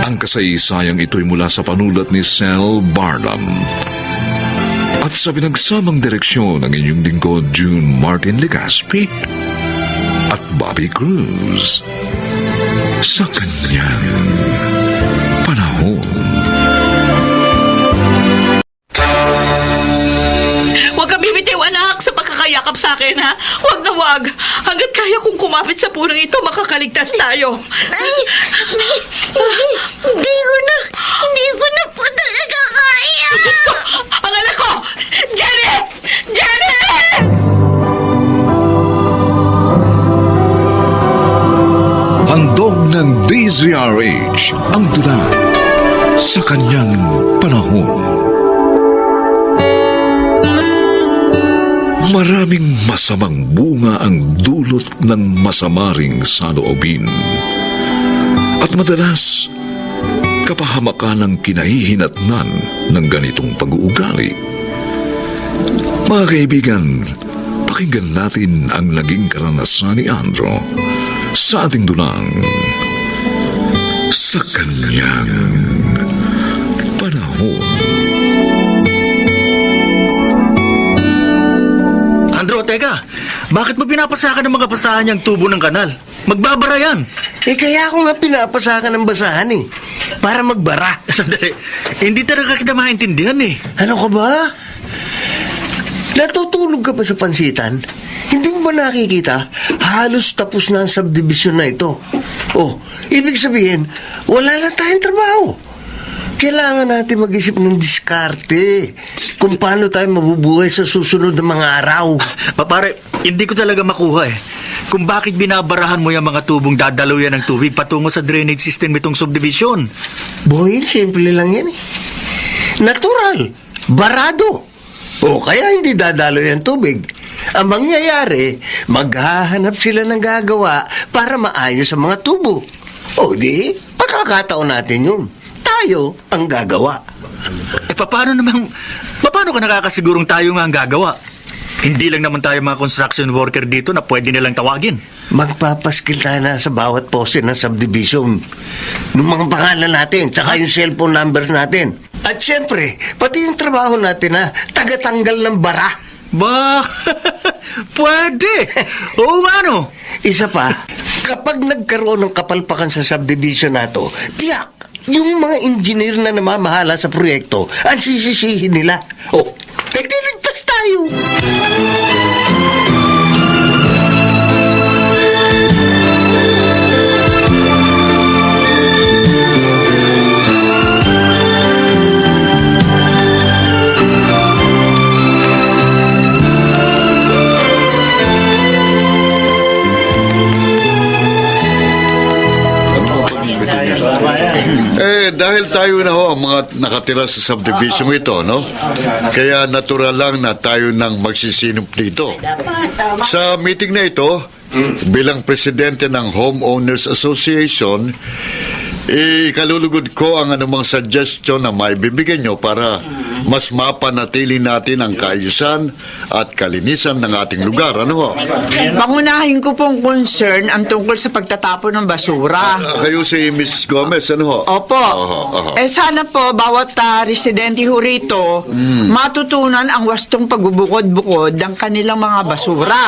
Ang kasaysayang ito'y mula sa panulat ni Sel Barnum At sa pinagsamang direksyon ng inyong lingkod, June Martin Legaspi at Bobby Cruz, sa kanyang panahon. Huwag ka bibitiw, anak, sa pagkakayakap sa akin, ha? Huwag na huwag. Hanggat kaya kong kumapit sa punong ito, makakaligtas tayo. Hindi ko na po talaga kaya. Ang anak ko! Jenny! Jenny! Handog ng DZRH ang tula sa kanyang panahon. Maraming masamang bunga ang dulot ng masamaring saloobin. At madalas, kapahamakan ang kinahihinatnan ng ganitong pag-uugali. Mga kaibigan, pakinggan natin ang naging karanasan ni Andro sa ating dulang sa kanyang panahon. Andro, teka. Bakit mo pinapasakan ng mga basahan niyang tubo ng kanal? Magbabara yan. Kaya ako nga pinapasakan ng basahan eh. Para magbara. Sandali. Hindi talaga kita maintindihan eh. Ano ka ba? Natutulog ka ba sa pansitan? Hindi mo ba nakikita? Halos tapos na ang subdivision na ito. Oh, ibig sabihin, wala na tayong trabaho. Kailangan natin mag-isip ng diskarte kung paano tayo mabubuhay sa susunod na mga araw. Pare, hindi ko talaga makuha eh. Kung bakit binabarahan mo yung mga tubong dadalaw yan ng tubig patungo sa drainage system itong subdivision. Boy, simple lang yan eh. Natural. Barado. O kaya hindi dadalo yung tubig. Ang mangyayari, maghahanap sila ng gagawa para maayos ang mga tubo. O di, pagkakataon natin yun. Tayo ang gagawa. Paano ka nakakasigurong tayo nga ang gagawa? Hindi lang naman tayo mga construction worker dito na pwede nilang tawagin. Magpapaskil tayo na sa bawat poste ng subdivision. Ng mga pangalan natin, tsaka yung cellphone numbers natin. At syempre, pati yung trabaho natin na tagatanggal ng bara. Ba, pwede. Oo nga no. Isa pa, kapag nagkaroon ng kapalpakan sa subdivision na to, tiyak, yung mga engineer na namamahala sa proyekto, ang sisisihin nila. Oh, nagtiligtas tayo. Dahil tayo na ho ang mga nakatira sa subdivision ito, no? Kaya natural lang na tayo nang magsisinop dito. Sa meeting na ito, bilang presidente ng Homeowners Association, ikalulugod ko ang anumang suggestion na maibibigay nyo para mas mapanatili natin ang kaayusan at kalinisan ng ating lugar. Ano ho? Pangunahin ko pong concern ang tungkol sa pagtatapon ng basura. Kayo si Miss Gomez, ano ho? Opo. Sana po, bawat residente ho rito, matutunan ang wastong pagbubukod-bukod ng kanilang mga basura.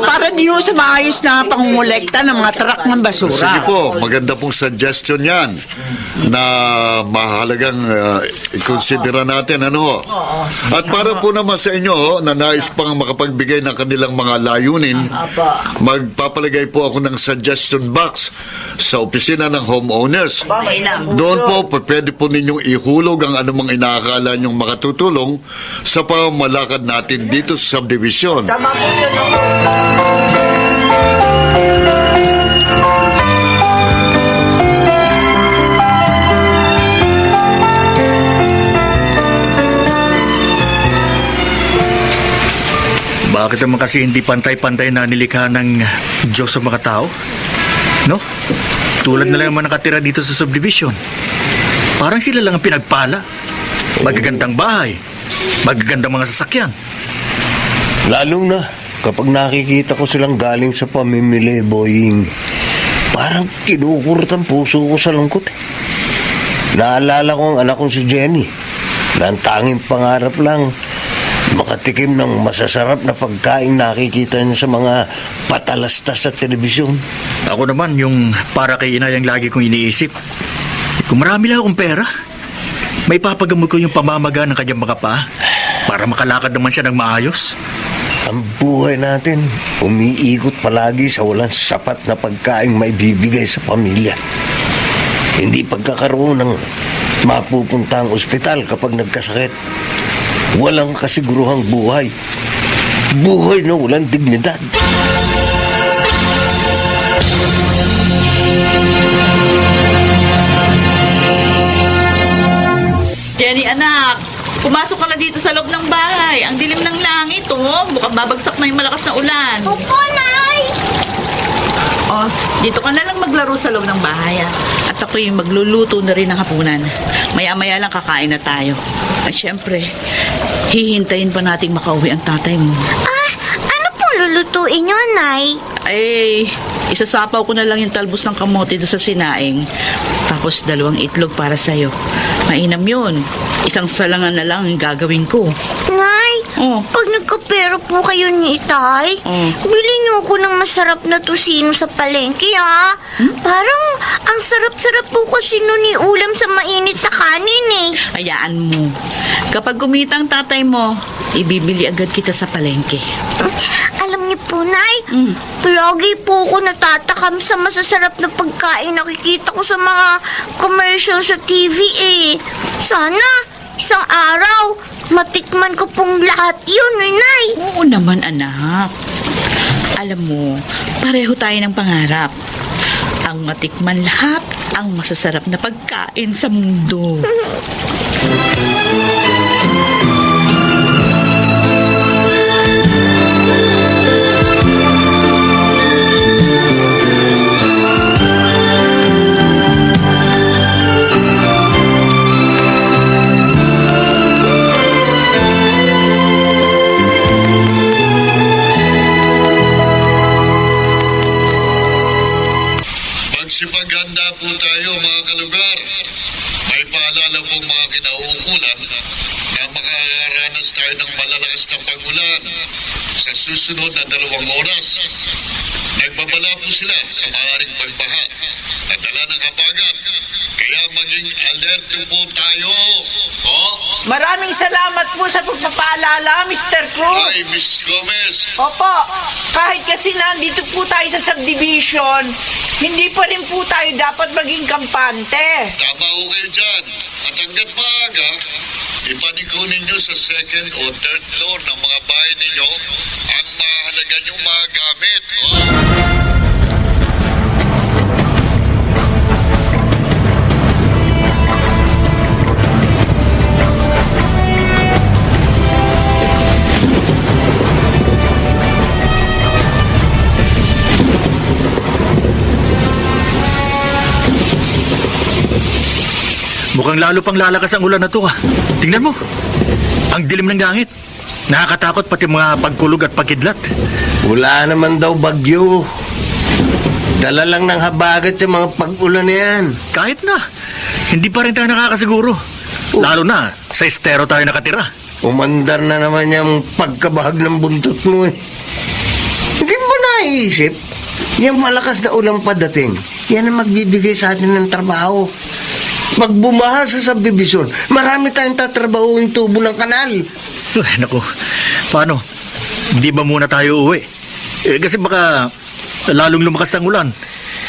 Para di ho sa maayos na pangungulekta ng mga truck ng basura. Sige po, maganda pong suggestion yan na mahalagang i-consider natin, ano ho? At para po naman sa inyo, na nais pang makapagbigay ng kanilang mga layunin, magpapalagay po ako ng suggestion box sa opisina ng homeowners. Doon po, pwede po ninyong ihulog ang anumang inaakala nyong makatutulong sa pamamalakad natin dito sa subdivision. Bakit naman kasi hindi pantay-pantay na nilikha ng Diyos sa mga tao? No? Tulad na lang naman nakatira dito sa subdivision. Parang sila lang ang pinagpala. Magagandang bahay. Magagandang mga sasakyan. Lalo na kapag nakikita ko silang galing sa pamimili, Boying. Parang kinukurot ang puso ko sa lungkot. Naalala ko ang anak kong si Jenny. na ang tanging pangarap lang makatikim ng masasarap na pagkain nakikita niya sa mga patalastas sa telebisyon. Ako naman, yung para kay inay ang lagi kong iniisip. Kung marami lang akong pera, may papagamot ko yung pamamaga ng kanyang mga paa para makalakad naman siya ng maayos. Ang buhay natin, umiikot palagi sa walang sapat na pagkain may bibigay sa pamilya. Hindi pagkakaroon ng mapupuntang ospital kapag nagkasakit. Walang kasiguruhang buhay. Buhay na walang dignidad. Jenny, anak, pumasok ka na dito sa loob ng bahay. Ang dilim ng langit, oh. Mukhang babagsak na yung malakas na ulan. Opo, Nay! Oh, dito ka na lang maglaro sa loob ng bahay, ah. At ako yung magluluto na rin ng hapunan. Maya-maya lang kakain na tayo. At syempre, hihintayin pa nating makauwi ang tatay mo. Ano pong lulutuin nyo, Nay? Ay, isasapaw ko na lang yung talbos ng kamote doon sa sinaing. Tapos 2 itlog para sa'yo. Mainam yun. Isang salangan na lang ang gagawin ko. Nay, Oh. pag nagkapera po kayo ni Itay, bili niyo ako ng masarap na tusino sa palengke, ha? Parang ang sarap-sarap po kasi nun ni ulam sa mainit na kanin, eh. Hayaan mo. Kapag kumita ang tatay mo, ibibili agad kita sa palengke. Alam niyo po, Nay, palagi po ako natatakam sa masasarap na pagkain nakikita ko sa mga commercial sa TV, eh. Sana, isang araw, matikman ko pong lahat yun, eh, Nay. Oo naman, anak. Alam mo, pareho tayo ng pangarap. Ang matikman lahat ang masasarap na pagkain sa mundo. Magsipaganda po tayo mga kalugar. May paalala po mga kinauukulan na makakaranas tayo ng malalakas na pag-ulan sa susunod na 2 oras. Nagbabala po sila sa maaaring pagbaha at dala ng habagat. Kaya maging alert po tayo. Oh? Maraming salamat po sa pagpapaalala, Mr. Cruz. Ay, Mrs. Gomez. Opo, kahit kasi nandito po tayo sa subdivision, hindi pa rin po tayo dapat maging kampante. Tama ho kayo dyan. At hanggat maaga, ipaniko ninyo sa 2nd o 3rd floor ng mga bahay ninyo ang mahalaga niyong mga gamit. Oh? Mukhang lalo pang lalakas ang ulan na to, ah. Tingnan mo. Ang dilim ng langit. Nakakatakot pati mga pagkulog at pagkidlat. Wala naman daw bagyo. Dala lang ng habagat sa mga pag-ulan na yan. Kahit na, hindi pa rin tayo nakakasiguro. Lalo na, sa estero tayo nakatira. Umandar na naman yung pagkabahag ng buntot mo, eh. Hindi mo naisip? Yung malakas na ulang padating, yan ang magbibigay sa atin ng trabaho. Pag bumaha sa subdivision, marami tayong tatrabaho yung tubo ng kanal. Ay, naku. Paano? Hindi ba muna tayo uuwi? Kasi baka lalong lumakas ang ulan.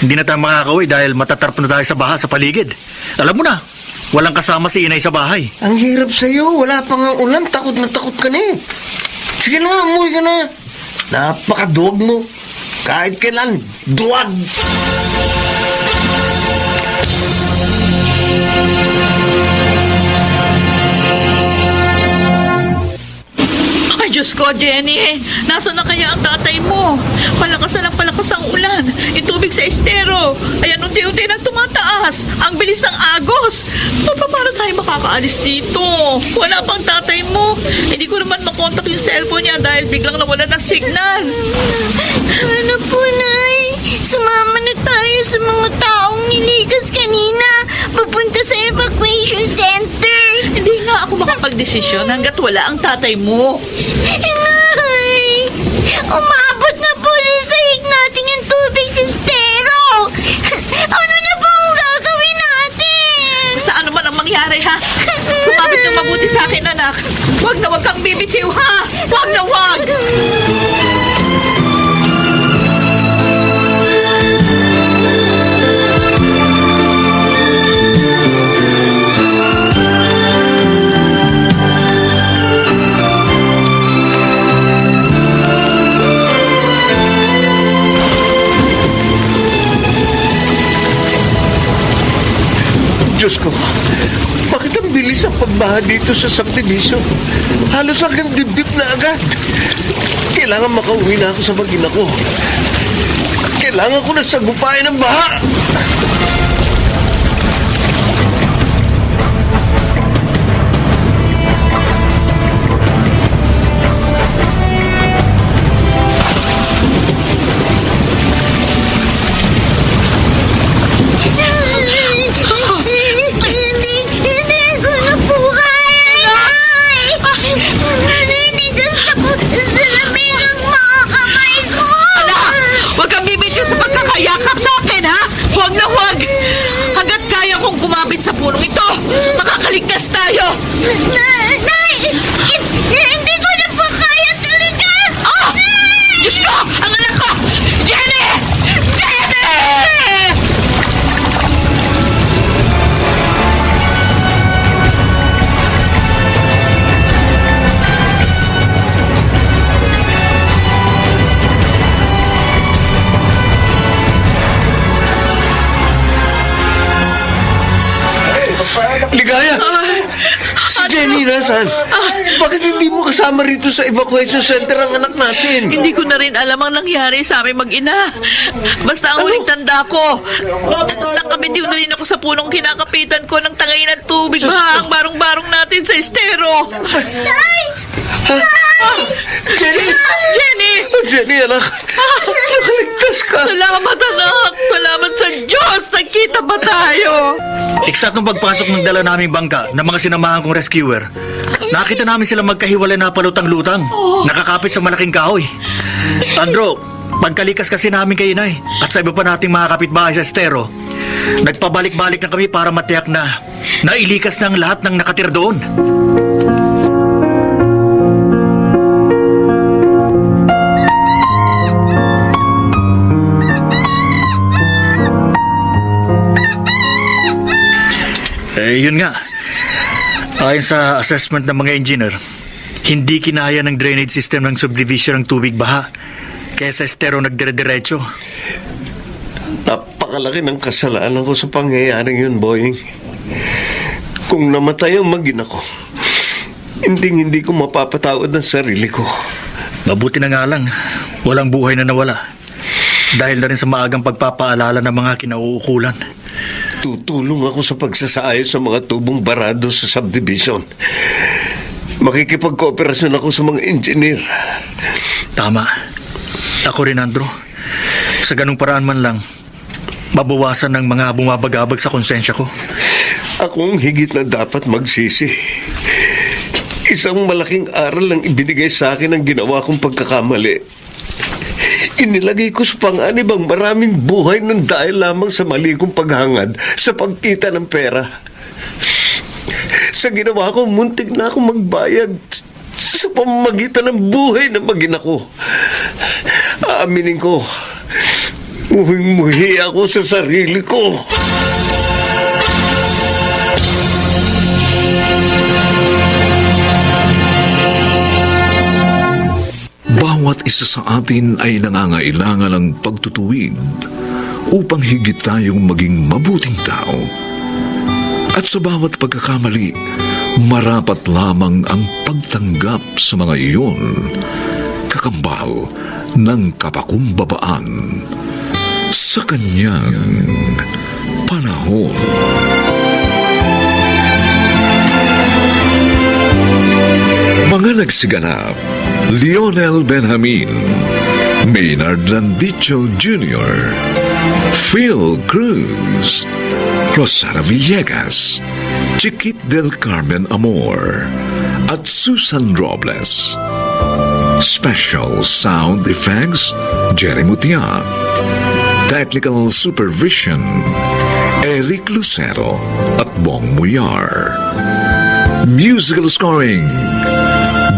Hindi na tayo makakauwi dahil matatarp na tayo sa baha sa paligid. Alam mo na, walang kasama si inay sa bahay. Ang hirap sa'yo, wala pa nga ulan, takot na takot ka na, eh. Sige na nga, umuwi ka na. Napakaduwag mo. Kahit kailan, duwag. Ay, Diyos ko, Jenny. Nasaan na kaya ang tatay mo? Palakas na ng palakas ang ulan. Yung tubig sa estero. Ayan, unti-unti nang tumataas. Ang bilis ng agos. Paano tayo makakaalis dito? Wala pang tatay mo. Hindi ko naman makontak yung cellphone niya dahil biglang nawala ng signal. Ano po, Nay? Sumama na tayo sa mga taong niligas kanina papunta sa evacuation center. Hindi nga ako magdesisyon hanggat wala ang tatay mo. Inay! Umabot na po sa sahig natin yung tubig sa estero! Ano na po ang gagawin natin? Sa ano man ang mangyari, ha? Kumapit ng mabuti sa akin, anak. Huwag na huwag kang bibitiw, ha? Huwag na huwag! Diyos ko, bakit ang bilis ang pagbaha dito sa subdivision? Halos hanggang dibdib na agad. Kailangan makauwi na ako sa mag-ina ko. Kailangan ko na sagupain ang baha. Hindi ko na po kaya, Nay! Naninigas na po sa lamig ang mga kamay ko! Anak! Huwag kang bibitiw sa pagkakayakap sa akin, ha? Huwag na huwag! Hanggat kaya kong kumapit sa punong ito, makakaligtas tayo! Nay! Hindi ko na po kaya talaga! Ah! Diyos ko! Ang anak ko! Jenny! Jenny! Ligaya! Si Jenny nasaan? Bakit hindi mo kasama rito sa evacuation center ang anak natin? Hindi ko na rin alam ang nangyari sa aming mag-ina. Basta ang huling tanda ko, nakabitiw na rin ako sa punong kinakapitan ko ng tangay ng tubig ba ang barong-barong natin sa estero. Jenny! Jenny! Jenny, anak! Nakaligtas ka! Salamat, anak! Salamat sa Diyos! Nagkita ba tayo? Eksaktong pagpasok ng dala naming bangka ng mga sinamahan kong rescuer, nakita namin sila magkahiwalay na palutang-lutang, nakakapit sa malaking kahoy. Andro, pagkalikas kasi namin kay Inay at sa iba pa nating mga kapitbahay sa estero, nagpabalik-balik na kami para matiyak na nailikas na ang lahat ng nakatira doon. Yun nga. Ayon sa assessment ng mga engineer, hindi kinaya ng drainage system ng subdivision ng tubig baha. Kaya sa estero nagdire-diretso. Napakalaki ng kasalanan ko sa pangyayaring yun, Boying. Kung namatay ang mag-ina ko, hindi ko mapapatawad ang sarili ko. Mabuti na nga lang, walang buhay na nawala. Dahil na rin sa maagang pagpapaalala ng mga kinauukulan. Tutulong ako sa pagsasaayos sa mga tubong barado sa subdivision. Makikipagkooperasyon ako sa mga engineer. Tama. Ako rin, Andro. Sa ganung paraan man lang, mabawasan ng mga bumabagabag sa konsensya ko. Akong higit na dapat magsisi. Isang malaking aral lang ibinigay sa akin ang ginawa kong pagkakamali. Inilagay ko sa panganib ang maraming buhay ng dahil lamang sa mali kong paghangad sa pagkita ng pera. Sa ginawa ko, muntik na akong magbayad sa pamamagitan ng buhay ng mag-ina ko. Aaminin ko, muhing-muhi ako sa sarili ko. Bawat isa sa atin ay nangangailangan ng pagtutuwid upang higit tayong maging mabuting tao. At sa bawat pagkakamali, marapat lamang ang pagtanggap sa mga iyon, kakambal ng kapakumbabaan sa kanyang panahon. Mga nagsiganap, Lionel Benjamin, Maynard Landicho Jr., Phil Cruz, Rosana Villegas, Chiquit del Carmen Amor, at Susan Robles. Special sound effects, Jerry Mutia. Technical supervision, Eric Lucero at Bong Muyar. Musical scoring,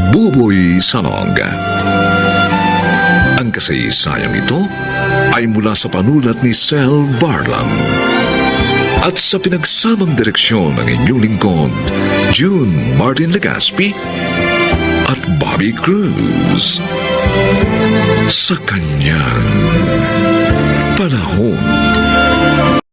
Buboy Sanog. Ang kasaysayang ito ay mula sa panulat ni Sel Barlam at sa pinagsamang direksyon ng inyong lingkod, June Martin Legaspi at Bobby Cruz. Sa kanyang panahon